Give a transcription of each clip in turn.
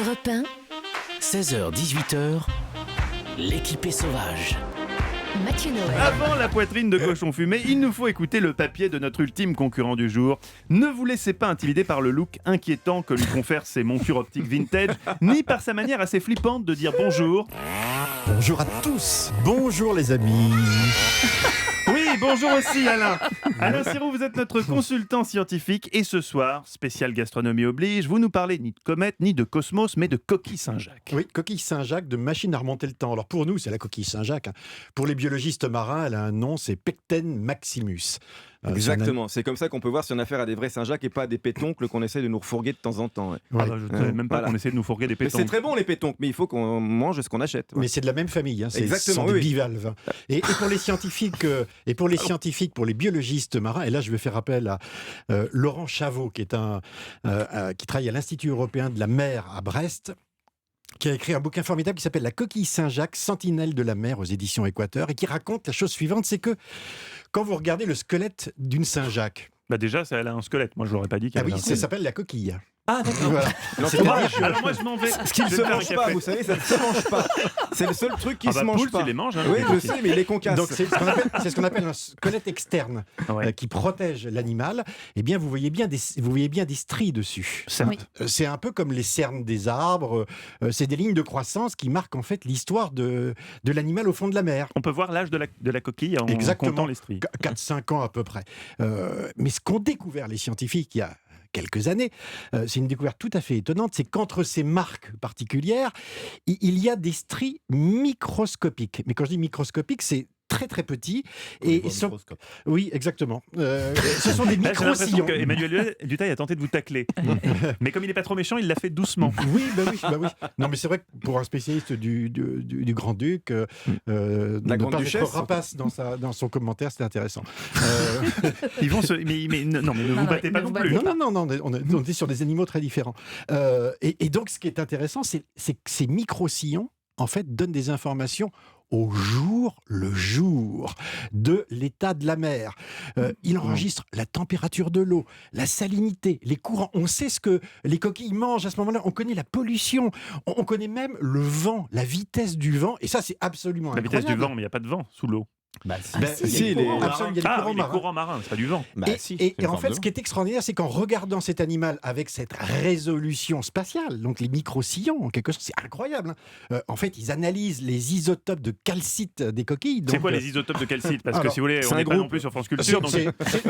Europe 1, 16h-18h, l'équipée sauvage. Mathieu Noël. Avant la poitrine de cochon fumé, il nous faut écouter le papier de notre ultime concurrent du jour. Ne vous laissez pas intimider par le look inquiétant que lui confèrent ses montures optiques vintage, ni par sa manière assez flippante de dire bonjour. Bonjour à tous, bonjour les amis. Oui, bonjour aussi Alain. Alain Sirou, vous êtes notre consultant scientifique et ce soir, spécial gastronomie oblige, vous nous parlez ni de comète ni de cosmos mais de coquille Saint-Jacques. Oui, coquille Saint-Jacques de machine à remonter le temps. Alors pour nous, c'est la coquille Saint-Jacques. Pour les biologistes marins, elle a un nom, c'est Pecten maximus. Exactement, c'est comme ça qu'on peut voir si on a affaire à des vrais Saint-Jacques et pas à des pétoncles qu'on essaie de nous refourguer de temps en temps. Ouais. Ah bah, je ne savais même pas qu'on essayait de nous fourguer des Mais pétons. c'est très bon les pétoncles, mais il faut qu'on mange ce qu'on achète. Ouais. Mais c'est de la même famille, hein. Exactement, ce sont des oui. bivalves. Et pour les scientifiques, pour les biologistes marins, et là je vais faire appel à Laurent Chavot, qui travaille à l'Institut européen de la mer à Brest, qui a écrit un bouquin formidable qui s'appelle La coquille Saint-Jacques, sentinelle de la mer aux éditions Équateur, et qui raconte la chose suivante, c'est que quand vous regardez le squelette d'une Saint-Jacques, Bah déjà, elle a un squelette. Moi, je l'aurais pas dit qu'elle avait un ça squelette. s'appelle la coquille. Ah d'accord. Voilà. Alors moi, je m'en vais. Ce qui ne Je se vais faire un mange pas, café. vous savez, ça ne se mange pas. C'est le seul truc qui Ah se bah, mange Poulpe, pas. il les mange. Hein, Oui, le je sais, mais il est concasse. Donc c'est ce qu'on appelle un squelette externe Ouais. qui protège l'animal. Eh bien, vous voyez bien des stries dessus. Oui. C'est un peu comme les cernes des arbres. C'est des lignes de croissance qui marquent en fait l'histoire de l'animal au fond de la mer. On peut voir l'âge de la coquille en Exactement. comptant les stries. 4-5 ans à peu près. Mais ce qu'ont découvert les scientifiques il y a quelques années, c'est une découverte tout à fait étonnante, c'est qu'entre ces marques particulières, il y a des stries microscopiques. Mais quand je dis microscopiques, c'est très très petit. Oui, exactement. Ce sont des Là, j'ai l'impression micro-sillons. qu'Emmanuel Dutaille a tenté de vous tacler. Mais comme il n'est pas trop méchant, il l'a fait doucement. Oui. Non, mais c'est vrai que pour un spécialiste du Grand-Duc, ne Grande pas Duchesse. être rapace dans son commentaire, c'était intéressant. Ils vont se... mais non, mais ne vous battez pas ne non vous plus. Non, on est sur des animaux très différents. Et donc, ce qui est intéressant, c'est que ces micro-sillons, en fait, donnent des informations au jour le jour de l'état de la mer. Il enregistre la température de l'eau, la salinité, les courants. On sait ce que les coquilles mangent à ce moment-là. On connaît la pollution. On connaît même le vent, la vitesse du vent. Et ça, c'est absolument La vitesse incroyable. du vent, mais il n'y a pas de vent sous l'eau. si, les- Absolument, il y a des courants Les marins. courants marins, c'est pas du vent. Et en fait, ce qui est extraordinaire, c'est qu'en regardant cet animal avec cette résolution spatiale, donc les micro-sillons, en quelque sorte, c'est incroyable. En fait, ils analysent les isotopes de calcite des coquilles. C'est donc, quoi les isotopes de calcite? Parce que alors, si vous voulez, c'est on un n'est pas groupe. non plus sur France Culture. Donc...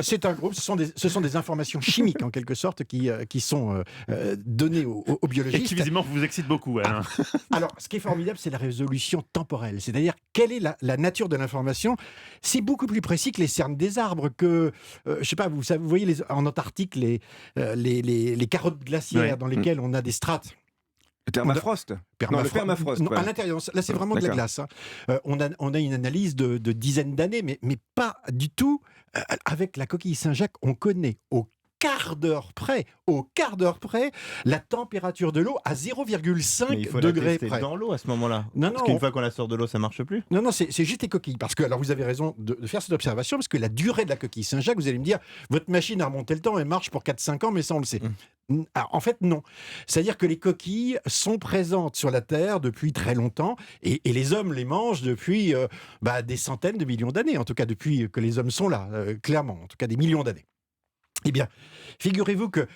c'est un groupe, ce sont des informations chimiques, en quelque sorte, qui sont données aux Et qui biologistes. visiblement vous excite beaucoup, Alain. Alors, ce qui est formidable, c'est la résolution temporelle. C'est-à-dire, quelle est la nature de l'information? C'est beaucoup plus précis que les cernes des arbres, que, je sais pas, vous voyez en Antarctique les carottes glaciaires Ouais. dans lesquelles on a des strates. Le permafrost. Non, le permafrost. Non, ouais. à l'intérieur. Là, c'est vraiment de la D'accord. glace. Hein. On a une analyse de dizaines d'années, mais pas du tout. Avec la coquille Saint-Jacques, on connaît au quart d'heure près, la température de l'eau à Mais il 0,5 faut degrés la tester près. dans l'eau à ce moment-là. Non, Parce non, qu'une fois qu'on la sort de l'eau, ça marche plus. Non, c'est juste les coquilles. Parce que, alors vous avez raison de faire cette observation, parce que la durée de la coquille Saint-Jacques, vous allez me dire, votre machine à remonter le temps, elle marche pour 4-5 ans, mais ça on le sait. Alors, en fait, non. C'est-à-dire que les coquilles sont présentes sur la Terre depuis très longtemps, et les hommes les mangent depuis des centaines de millions d'années, en tout cas depuis que les hommes sont là, clairement, en tout cas des millions d'années. Eh bien, figurez-vous que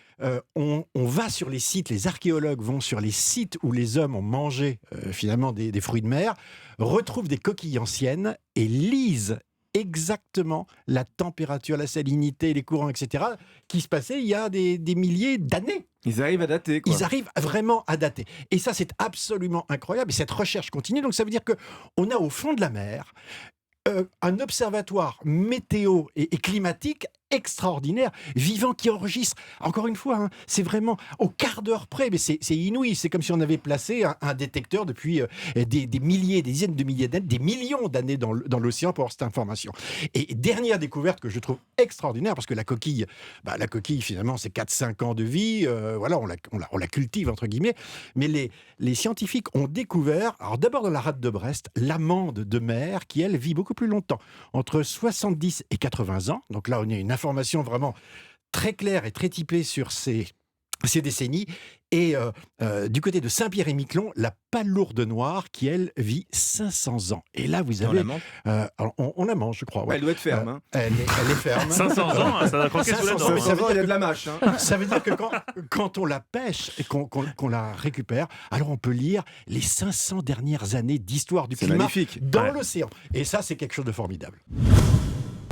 on va sur les sites, les archéologues vont sur les sites où les hommes ont mangé finalement des fruits de mer, retrouvent des coquilles anciennes et lisent exactement la température, la salinité, les courants, etc., qui se passaient il y a des milliers d'années. Ils arrivent à dater, quoi. Ils arrivent vraiment à dater. Et ça, c'est absolument incroyable. Et cette recherche continue. Donc, ça veut dire qu'on a au fond de la mer un observatoire météo et climatique extraordinaire, vivant, qui enregistre, encore une fois, hein, c'est vraiment au quart d'heure près, mais c'est inouï, c'est comme si on avait placé un détecteur depuis des milliers, des dizaines de milliers d'années, des millions d'années dans l'océan pour avoir cette information. Et dernière découverte que je trouve extraordinaire, parce que la coquille finalement, c'est 4-5 ans de vie, voilà, on la cultive, entre guillemets, mais les scientifiques ont découvert, alors d'abord dans la rade de Brest, l'amande de mer, qui elle vit beaucoup plus longtemps, entre 70 et 80 ans, donc là on a une information vraiment très claire et très typée sur ces ces décennies. Et du côté de Saint-Pierre-et-Miquelon, la palourde noire qui, elle, vit 500 ans. Et là, vous On avez... la mange alors, on la mange, je crois. Ouais. Elle doit être ferme. Hein. Elle est ferme. 500 ans, hein, ça va croquer sous la 500 dent. mais ça hein. veut Il y a dire de la mâche. Hein. Ça veut dire que quand on la pêche et qu'on la récupère, alors on peut lire les 500 dernières années d'histoire du C'est climat magnifique. dans Ouais. l'océan. Et ça, c'est quelque chose de formidable.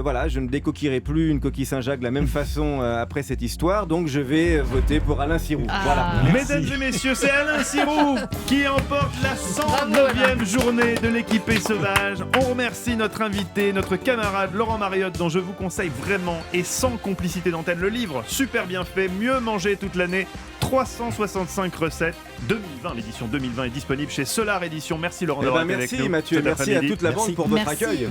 Voilà, je ne décoquillerai plus une coquille Saint-Jacques de la même façon après cette histoire, donc je vais voter pour Alain Sirou. Voilà. Mesdames et messieurs, c'est Alain Sirou qui emporte la 109e journée de l'équipée sauvage. On remercie notre invité, notre camarade Laurent Mariotte, dont je vous conseille vraiment et sans complicité d'antenne le livre super bien fait, Mieux manger toute l'année, 365 recettes 2020. L'édition 2020 est disponible chez Solar Édition. Merci Laurent Eh d'avoir ben, été avec merci nous Mathieu, cet merci à après-midi. toute la bande Merci. pour votre Merci. accueil.